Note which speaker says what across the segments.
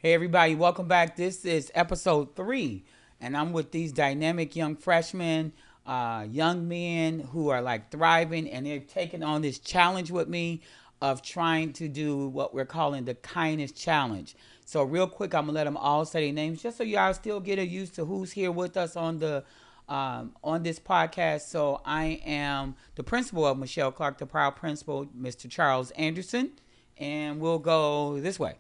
Speaker 1: Hey everybody, welcome back. This is episode 3, and I'm with these dynamic young freshmen, young men who are like thriving, and they're taking on this challenge with me of trying to do what we're calling the Kindness Challenge. So real quick, I'm gonna let them all say their names just so y'all still get used to who's here with us on this podcast. So I am the principal of Michelle Clark, the proud principal, Mr. Charles Anderson, and we'll go this way.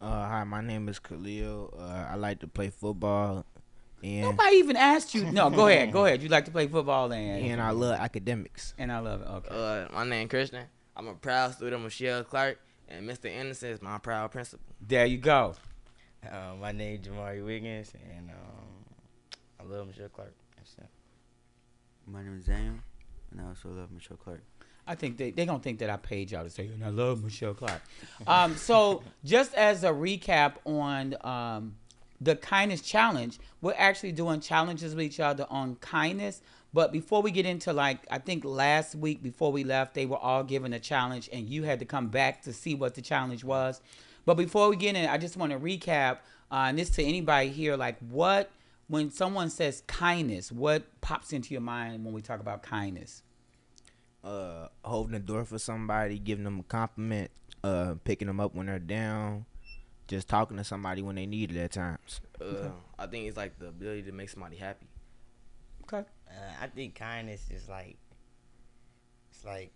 Speaker 2: Hi, my name is Khalil. I like to play football, and
Speaker 1: Nobody even asked you. No, go ahead. Go ahead. You like to play football
Speaker 2: and I love academics.
Speaker 1: and I love it. Okay.
Speaker 3: My name Christian. I'm a proud student of Michelle Clark, and Mr. Anderson is my proud principal.
Speaker 1: There you go.
Speaker 4: My name is Jamari Wiggins, and I love Michelle Clark.
Speaker 5: My name is Daniel, and I also love Michelle Clark.
Speaker 1: I think they gonna think that I paid y'all to say, and I love Michelle Clark. So just as a recap on the Kindness Challenge, we're actually doing challenges with each other on kindness. But before we get into, like, I think last week before we left, they were all given a challenge, and you had to come back to see what the challenge was. But before we get in, I just want to recap, and this to anybody here, like when someone says kindness, what pops into your mind when we talk about kindness?
Speaker 2: Holding the door for somebody, giving them a compliment, picking them up when they're down, just talking to somebody when they need it at times.
Speaker 3: I think it's like the ability to make somebody happy.
Speaker 1: Okay.
Speaker 4: I think kindness is like, dang.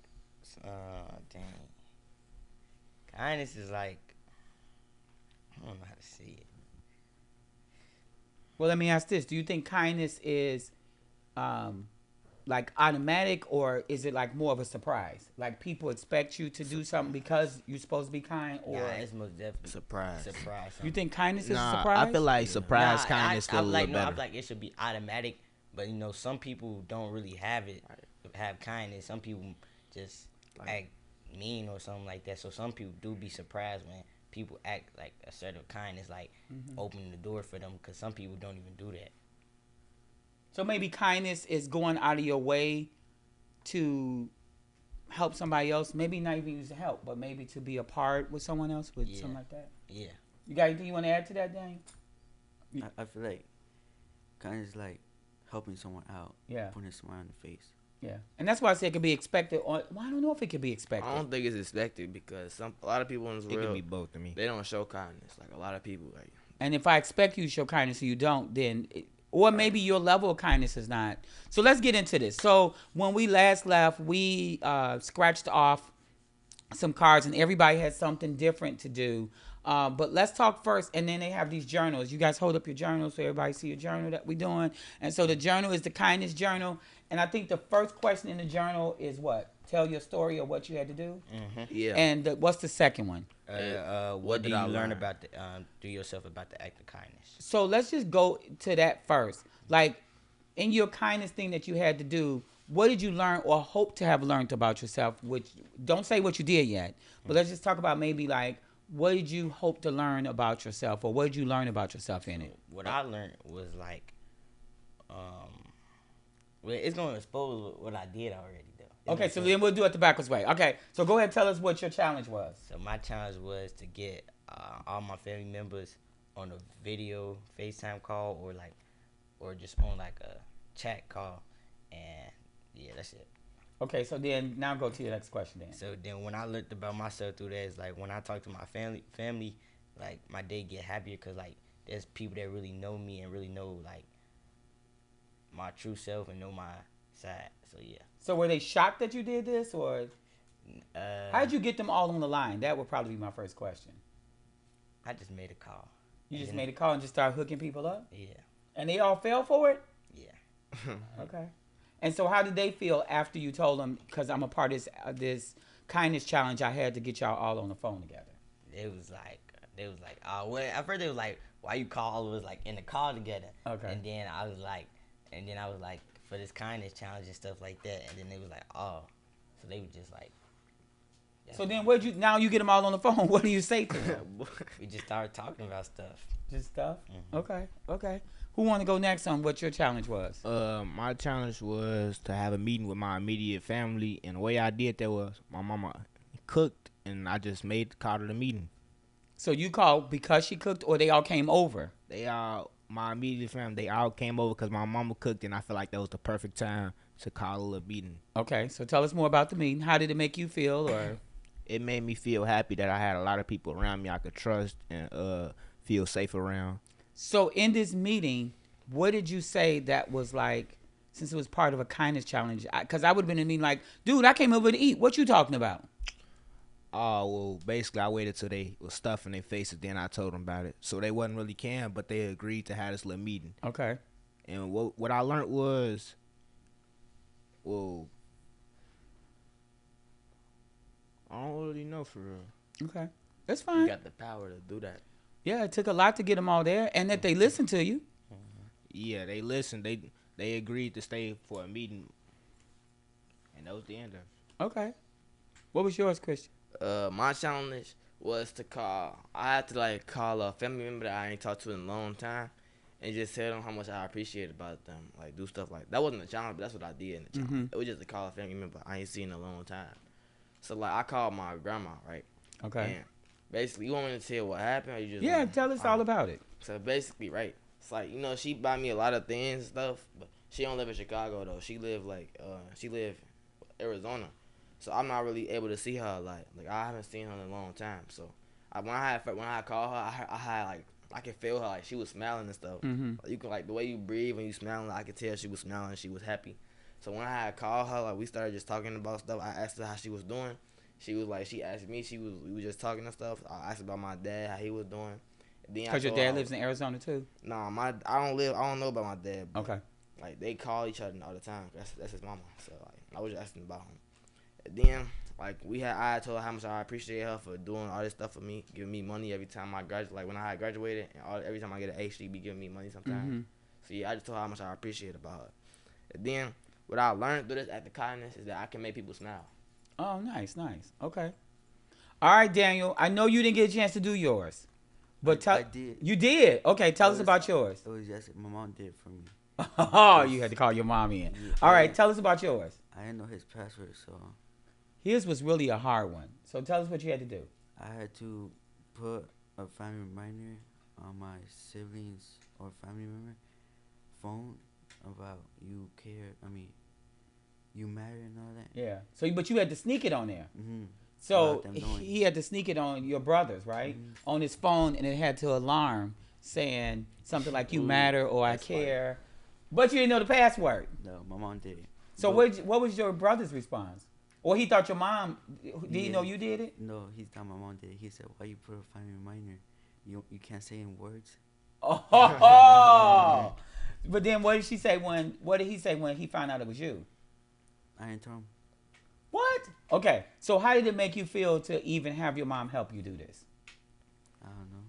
Speaker 4: Kindness is like, I don't know how to say it.
Speaker 1: Well, let me ask this. Do you think kindness is like automatic, or is it like more of a surprise? Like people expect you to do something because you're supposed to be kind, or
Speaker 4: Nah, it's most definitely
Speaker 2: Surprise.
Speaker 1: you think kindness is a
Speaker 2: Nah,
Speaker 1: surprise?
Speaker 2: I feel like surprise
Speaker 4: Nah,
Speaker 2: kindness
Speaker 4: I
Speaker 2: feel a little
Speaker 4: I
Speaker 2: better.
Speaker 4: feel like it should be automatic, but some people don't really have kindness. Some people just act mean or something like that. So some people do be surprised when people act like assertive kindness, like opening the door for them, because some people don't even do that.
Speaker 1: So maybe kindness is going out of your way to help somebody else. Maybe not even use help, but maybe to be a part with someone else with
Speaker 4: Yeah.
Speaker 1: something like that.
Speaker 4: Yeah.
Speaker 1: You got anything you want to add to that, Daniel?
Speaker 5: I feel like kindness is like helping someone out,
Speaker 1: Yeah.
Speaker 5: putting a smile on the face.
Speaker 1: Yeah. And that's why I said it could be expected. Well, I don't know if it could be expected.
Speaker 3: I don't think it's expected because a lot of people in this
Speaker 2: It can
Speaker 3: world
Speaker 2: be both to me.
Speaker 3: they don't show kindness. Like a lot of people, like
Speaker 1: And if I expect you to show kindness and you don't, then or maybe your level of kindness is not. So let's get into this. So when we last left, we scratched off some cards, and everybody had something different to do. But let's talk first, and then they have these journals. You guys hold up your journals so everybody see your journal that we're doing. And so the journal is the kindness journal. And I think the first question in the journal is what? Tell your story of what you had to do.
Speaker 3: yeah.
Speaker 1: And what's the second one?
Speaker 4: What
Speaker 3: did
Speaker 4: do
Speaker 3: I
Speaker 4: you learn
Speaker 3: learn?
Speaker 4: about do yourself about the act of kindness?
Speaker 1: So let's just go to that first. Like, in your kindness thing that you had to do, what did you learn or hope to have learned about yourself? Which, don't say what you did yet, but let's just talk about maybe like, what did you hope to learn about yourself, or what did you learn about yourself in it?
Speaker 4: What I learned was like, well, it's gonna expose what I did already though.
Speaker 1: Okay, so then we'll do it the backwards way. Okay, so go ahead and tell us what your challenge was.
Speaker 4: So my challenge was to get all my family members on a video FaceTime call or just on like a chat call, and yeah, that's it.
Speaker 1: Okay, so then now go to your next question then.
Speaker 4: So then when I looked about myself through that, it's like when I talk to my family, like my day get happier because like there's people that really know me and really know like my true self and know my side. So yeah.
Speaker 1: So were they shocked that you did this, or how did you get them all on the line? That would probably be my first question.
Speaker 4: I just made a call.
Speaker 1: You just made a call and just started hooking people up?
Speaker 4: Yeah.
Speaker 1: And they all fell for it?
Speaker 4: Yeah.
Speaker 1: Okay. And so how did they feel after you told them, because I'm a part of this kindness challenge, I had to get y'all all on the phone together?
Speaker 4: They was like, oh, well, at first they was like, why you call all of us like in the call together?
Speaker 1: Okay.
Speaker 4: And then I was like, for this kindness challenge and stuff like that. And then they was like, oh, so they were just like.
Speaker 1: So then now you get them all on the phone, what do you say to them?
Speaker 4: We just started talking about stuff.
Speaker 1: Just stuff?
Speaker 4: Mhm.
Speaker 1: Okay. Who want to go next on what your challenge was?
Speaker 2: My challenge was to have a meeting with my immediate family, and the way I did that was my mama cooked, and I just made the call to the meeting.
Speaker 1: So you called because she cooked, or they all came over?
Speaker 2: They all, my immediate family, they all came over because my mama cooked, and I feel like that was the perfect time to call a little meeting.
Speaker 1: Okay, so tell us more about the meeting. How did it make you feel? Or
Speaker 2: It made me feel happy that I had a lot of people around me I could trust and feel safe around.
Speaker 1: so in this meeting, what did you say that was like? Since it was part of a kindness challenge, because I would have been in a meeting like, dude, I came over to eat. What you talking about?
Speaker 2: Oh, well, basically, I waited till they was stuffing their faces, then I told them about it. So they wasn't really caring, but they agreed to have this little meeting.
Speaker 1: Okay.
Speaker 2: And what I learned was, well, I don't really know for real.
Speaker 1: Okay. That's
Speaker 3: You
Speaker 1: fine.
Speaker 3: got the power to do that.
Speaker 1: Yeah, it took a lot to get them all there, and that they listened to you.
Speaker 2: Yeah, they listened. They agreed to stay for a meeting, and that was the end of it.
Speaker 1: Okay. What was yours, Christian?
Speaker 3: My challenge was to call. I had to like call a family member that I ain't talked to in a long time, and just tell them how much I appreciate about them. Like do stuff like that. Wasn't a challenge, but that's what I did in the challenge. It was just to call a family member I ain't seen in a long time. So like I called my grandma, right?
Speaker 1: Okay.
Speaker 3: And basically, you want me to tell what happened, or you just
Speaker 1: Yeah,
Speaker 3: want-
Speaker 1: tell us all about it.
Speaker 3: So basically, right? It's like she buy me a lot of things and stuff, but she don't live in Chicago though. She live Arizona, so I'm not really able to see her a lot. Like I haven't seen her in a long time. So when I call her, I had like I could feel her like she was smiling and stuff.
Speaker 1: Mhm.
Speaker 3: Like, you can like the way you breathe when you smiling. I could tell she was smiling. She was happy. So when I had called her, like we started just talking about stuff. I asked her how she was doing. She was like, she asked me. We was just talking and stuff. I asked about my dad, how he was doing.
Speaker 1: Because your dad lives in Arizona too.
Speaker 3: Nah, I don't know about my dad. But,
Speaker 1: Okay.
Speaker 3: like they call each other all the time. That's his mama. So like I was just asking about him. And then like I told her how much I appreciate her for doing all this stuff for me, giving me money every time I graduate. Like when I had graduated, and every time I get an A, she be giving me money sometimes.
Speaker 1: Mhm.
Speaker 3: So yeah, I just told her how much I appreciate about her. And then what I learned through this act of kindness is that I can make people smile.
Speaker 1: Oh, nice. Okay. All right, Daniel. I know you didn't get a chance to do yours, but tell
Speaker 5: I did.
Speaker 1: you did. Okay, tell us about yours.
Speaker 5: It was just my mom did it for me.
Speaker 1: Oh, you had to call your mom in.
Speaker 5: Yeah.
Speaker 1: All right, tell us about yours.
Speaker 5: I didn't know his password, so
Speaker 1: His was really a hard one. So tell us what you had to do.
Speaker 5: I had to put a family reminder on my siblings or family member phone about you care. I mean, you matter and all that.
Speaker 1: Yeah. So, but you had to sneak it on there.
Speaker 5: Mm-hmm.
Speaker 1: So
Speaker 5: Without them knowing.
Speaker 1: he had to sneak it on your brothers, right? On his phone, and it had to alarm saying something like "You
Speaker 3: Ooh,
Speaker 1: matter" or "I
Speaker 3: that's funny.
Speaker 1: care," but you didn't know the password.
Speaker 5: No, my mom did it.
Speaker 1: So
Speaker 5: But-
Speaker 1: what was your brother's response? Or he thought your mom? Did he
Speaker 5: Yeah.
Speaker 1: know you did it?
Speaker 5: No, he thought my mom did it. He said, "Why you put a family reminder? You can't say in words."
Speaker 1: Oh. But then what did she say when? What did he say when he found out it was you?
Speaker 5: I didn't tell him.
Speaker 1: What? Okay. So how did it make you feel to even have your mom help you do this?
Speaker 5: I don't know.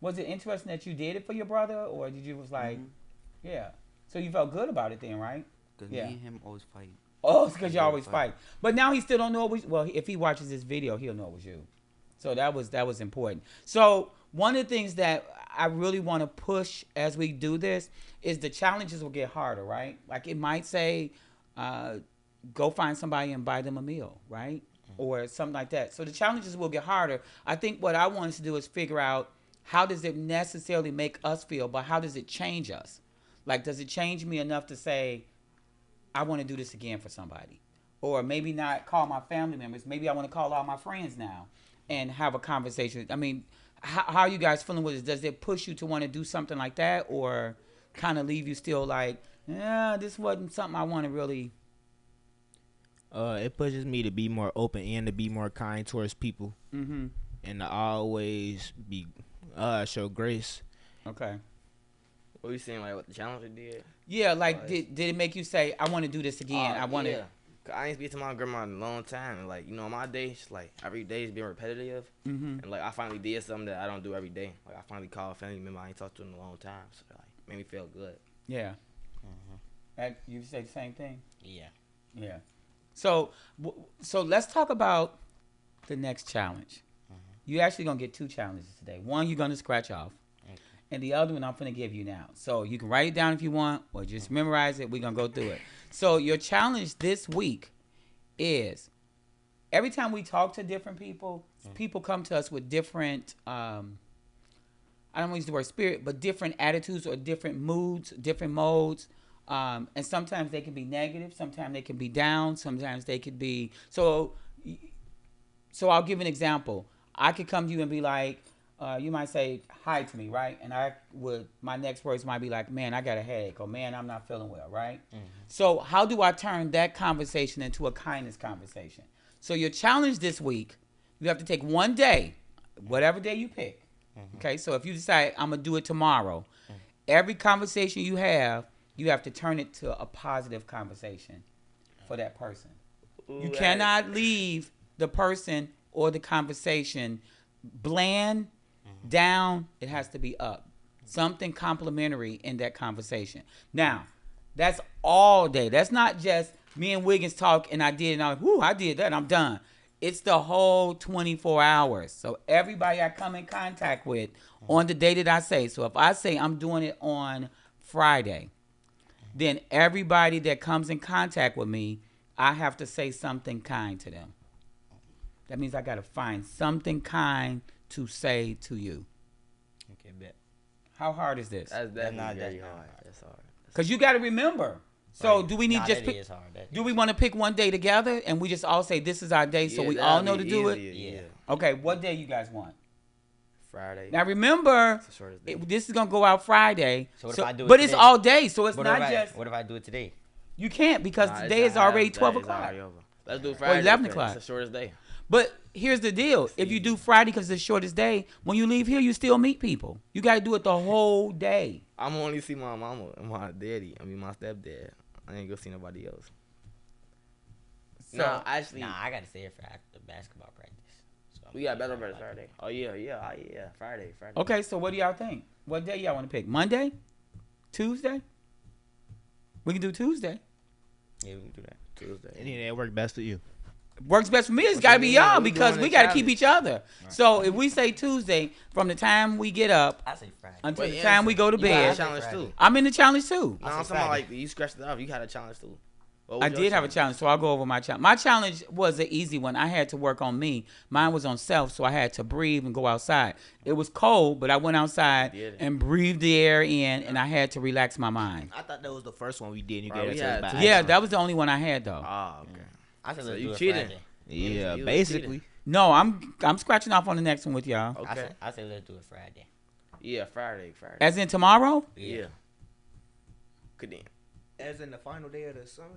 Speaker 1: Was it interesting that you did it for your brother, or did you was like,
Speaker 5: Mhm.
Speaker 1: yeah? So you felt good about it then, right?
Speaker 5: Cause
Speaker 1: Yeah.
Speaker 5: me and him always fight.
Speaker 1: Oh, it's because you
Speaker 5: Yeah,
Speaker 1: always
Speaker 5: fight.
Speaker 1: fight. But now he still don't know it was. Well, if he watches this video, he'll know it was you. So that was important. So one of the things that I really want to push as we do this is the challenges will get harder, right? Like it might say, go find somebody and buy them a meal, right? Or something like that. So the challenges will get harder. I think what I want us to do is figure out how does it necessarily make us feel, but how does it change us? Like, does it change me enough to say, I want to do this again for somebody? Or maybe not call my family members. Maybe I want to call all my friends now and have a conversation. I mean, how are you guys feeling with it? Does it push you to want to do something like that, or kind of leave you still like, yeah, this wasn't something I want to really...
Speaker 2: It pushes me to be more open and to be more kind towards people,
Speaker 1: Mm-hmm.
Speaker 2: and to always be show grace.
Speaker 1: Okay.
Speaker 3: What you saying, like what the challenge did?
Speaker 1: Yeah, like,
Speaker 3: Right.
Speaker 1: did it make you say, I want to do this again? I want to...
Speaker 3: Yeah. 'Cause I ain't speak to my grandma in a long time, and like my days, like every day is being repetitive,
Speaker 1: Mm-hmm.
Speaker 3: and like I finally did something that I don't do every day. Like I finally called a family member I ain't talked to in a long time, so like made me feel good.
Speaker 1: Yeah.
Speaker 4: Mhm.
Speaker 1: You say the same thing?
Speaker 4: Yeah.
Speaker 1: Yeah. So let's talk about the next challenge. You're actually going to get two challenges today. One you're going to scratch off,
Speaker 4: Okay.
Speaker 1: and the other one I'm going to give you now. So you can write it down if you want, or just memorize it. We're going to go through it. So your challenge this week is every time we talk to different people, people come to us with different, I don't want to use the word spirit, but different attitudes or different moods, different modes. And sometimes they can be negative. Sometimes they can be down. Sometimes they could be. So I'll give an example. I could come to you and be like, you might say hi to me, right? And my next words might be like, man, I got a headache, or man, I'm not feeling well, right? Mm-hmm. So how do I turn that conversation into a kindness conversation? So your challenge this week, you have to take one day, whatever day you pick. Mm-hmm. Okay, so if you decide I'm going to do it tomorrow, every conversation you have to turn it to a positive conversation for that person. You cannot leave the person or the conversation bland, down. It has to be up. Something complimentary in that conversation. Now, that's all day. That's not just me and Wiggins talk and I did and I did that, I'm done. It's the whole 24 hours. So everybody I come in contact with on the day that I say. So if I say I'm doing it on Friday, then everybody that comes in contact with me, I have to say something kind to them. That means I got to find something kind to say to you.
Speaker 4: Okay, bet.
Speaker 1: How hard is this?
Speaker 3: That's definitely very hard. That's hard.
Speaker 1: Because you got to remember. So right. Do we need just pick? Do we want to pick one day together and we just all say this is our day, so we all know to do it?
Speaker 3: Yeah.
Speaker 1: Okay, what day you guys want?
Speaker 3: Friday.
Speaker 1: Now remember, this is gonna go out Friday.
Speaker 4: So what if I do it
Speaker 1: but
Speaker 4: today?
Speaker 1: It's all day, so it's
Speaker 4: What if I do it today?
Speaker 1: You can't because today is already 12 o'clock.
Speaker 3: Let's do Friday.
Speaker 1: Or 11 o'clock.
Speaker 3: It's the shortest day.
Speaker 1: But here's the deal: if you do Friday because it's the shortest day, when you leave here, you still meet people. You got to do it the whole day.
Speaker 3: I'm only see my mama and my daddy. I mean my stepdad. I ain't gonna see nobody else.
Speaker 4: So, I gotta stay here for after basketball practice. So
Speaker 3: we got better Friday. Oh yeah, Friday.
Speaker 1: Okay, so what do y'all think? What day y'all want to pick? Monday, Tuesday? We can do Tuesday.
Speaker 4: Yeah, we can do that.
Speaker 3: Tuesday.
Speaker 2: Any day that work best for you.
Speaker 1: Works best for me. It's got to be y'all because we got to keep each other. Right. So if we say Tuesday, from the time we get up
Speaker 4: I say Friday.
Speaker 1: until the time we go to bed,
Speaker 3: challenge too.
Speaker 1: I'm in the challenge too.
Speaker 3: No, I'm talking about like you scratched it off. You had a challenge too.
Speaker 1: I did have a challenge, so I'll go over my challenge. My challenge was an easy one. I had to work on me. Mine was on self, so I had to breathe and go outside. It was cold, but I went outside and breathed the air in, and I had to relax my mind.
Speaker 2: I thought that was the first one we did. You
Speaker 1: yeah, that was the only one I had though.
Speaker 3: Oh, okay.
Speaker 4: I said
Speaker 3: so
Speaker 4: let's
Speaker 3: you
Speaker 4: do it
Speaker 3: cheating.
Speaker 4: Friday.
Speaker 2: Yeah, basically.
Speaker 1: No, I'm scratching off on the next one with y'all.
Speaker 3: Okay.
Speaker 4: I say let's do it Friday.
Speaker 3: Yeah, Friday.
Speaker 1: As in tomorrow?
Speaker 3: Yeah. Good then.
Speaker 2: As in the final day of the summer.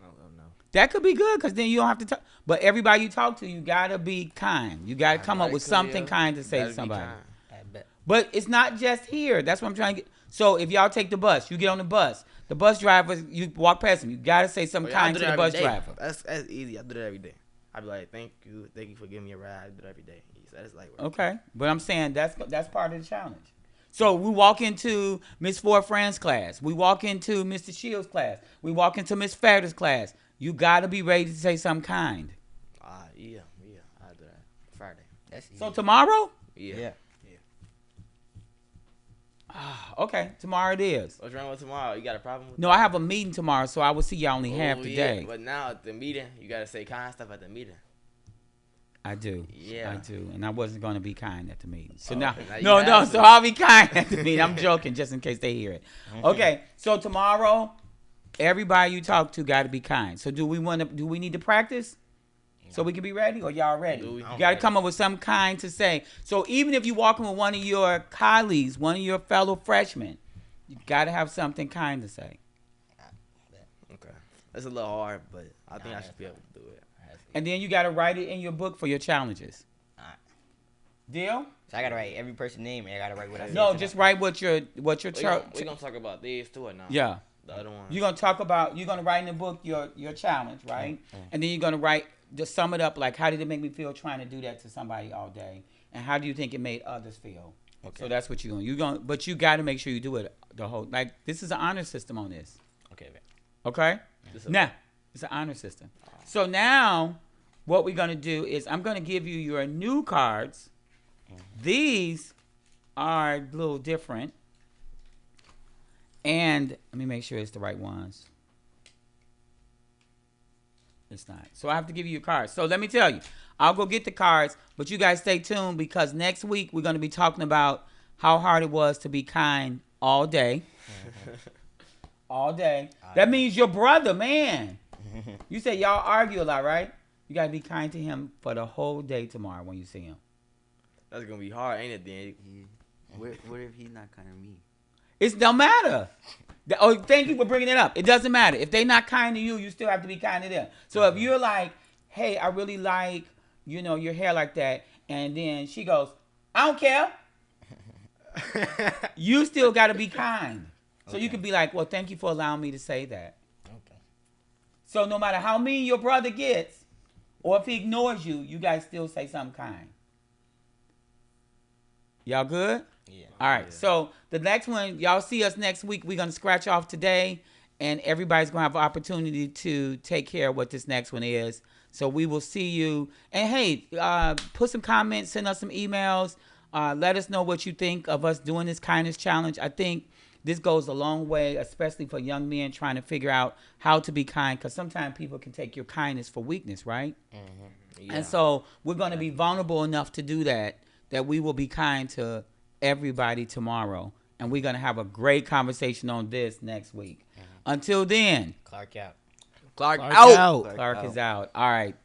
Speaker 2: Oh no.
Speaker 1: That could be good because then you don't have to talk. But everybody you talk to, you gotta be kind. You gotta come up with something kind to say to somebody.
Speaker 4: I bet.
Speaker 1: But it's not just here. That's what I'm trying to get. So if y'all take the bus, you get on the bus. The bus driver, you walk past him. You gotta say something kind to the bus driver.
Speaker 3: That's easy. I do that every day. I be like, thank you for giving me a ride. I do that every day. So that's like
Speaker 1: okay, but I'm saying that's part of the challenge. So we walk into Miss Ford Fran's class. We walk into Mr. Shields' class. We walk into Miss Fair's class. You gotta be ready to say something kind.
Speaker 3: Yeah. I do that Friday.
Speaker 4: That's easy.
Speaker 1: So tomorrow?
Speaker 3: Yeah.
Speaker 1: Okay, tomorrow it is.
Speaker 3: What's wrong with tomorrow? You got a problem with
Speaker 1: No, I have a meeting tomorrow, so I will see y'all only half the day.
Speaker 3: But now at the meeting, you got to say kind stuff at the meeting.
Speaker 1: I do.
Speaker 3: Yeah.
Speaker 1: I do. And I wasn't going to be kind at the meeting. So
Speaker 3: now
Speaker 1: so I'll be kind at the meeting. I'm joking just in case they hear it. Okay, so tomorrow, everybody you talk to got to be kind. So do we need to practice? So we can be ready, or y'all ready? You got to come up with some kind to say. So even if you're walking with one of your colleagues, one of your fellow freshmen, you got to have something kind to say.
Speaker 3: Okay. That's a little hard, but I think I should be able to do it.
Speaker 1: And then you got to write it in your book for your challenges. Deal?
Speaker 4: So I got to write every person's name, and I got to write what I said.
Speaker 1: No, just write what your
Speaker 3: We're going to talk about these too or not?
Speaker 1: Yeah.
Speaker 3: The other one.
Speaker 1: You're going to write in the book your challenge, right? And then you're going to just sum it up, like how did it make me feel trying to do that to somebody all day? And how do you think it made others feel? Okay. So that's what you're going. But you got to make sure you do it the whole, like this is an honor system on this.
Speaker 4: Okay, man.
Speaker 1: Okay? Now, it's an honor system. So now what we're going to do is I'm going to give you your new cards. These are a little different. And let me make sure it's the right ones. It's not. So I have to give you your cards. So let me tell you, I'll go get the cards, but you guys stay tuned because next week we're going to be talking about how hard it was to be kind all day. All day. That means your brother, man. You say y'all argue a lot, right? You got to be kind to him for the whole day tomorrow when you see him.
Speaker 3: That's gonna be hard, ain't it, then?
Speaker 5: Yeah. What if he's not kind of me?
Speaker 1: It don't matter. Oh, thank you for bringing it up. It doesn't matter. If they're not kind to you, you still have to be kind to them. So if you're like, hey, I really like, your hair like that, and then she goes, I don't care. You still got to be kind. So you can be like, well, thank you for allowing me to say that.
Speaker 4: Okay.
Speaker 1: So no matter how mean your brother gets, or if he ignores you, you guys still say something kind. Y'all good?
Speaker 4: Yeah.
Speaker 1: All right. So the next one, y'all see us next week. We're going to scratch off today, and everybody's going to have an opportunity to take care of what this next one is. So we will see you. And, hey, put some comments, send us some emails. Let us know what you think of us doing this kindness challenge. I think this goes a long way, especially for young men trying to figure out how to be kind, because sometimes people can take your kindness for weakness, right?
Speaker 3: Mm-hmm. Yeah.
Speaker 1: And so we're going to be vulnerable enough to do that we will be kind to everybody tomorrow. And we're going to have a great conversation on this next week. Until then.
Speaker 4: Clark out.
Speaker 3: Clark out.
Speaker 1: Clark is out. All right.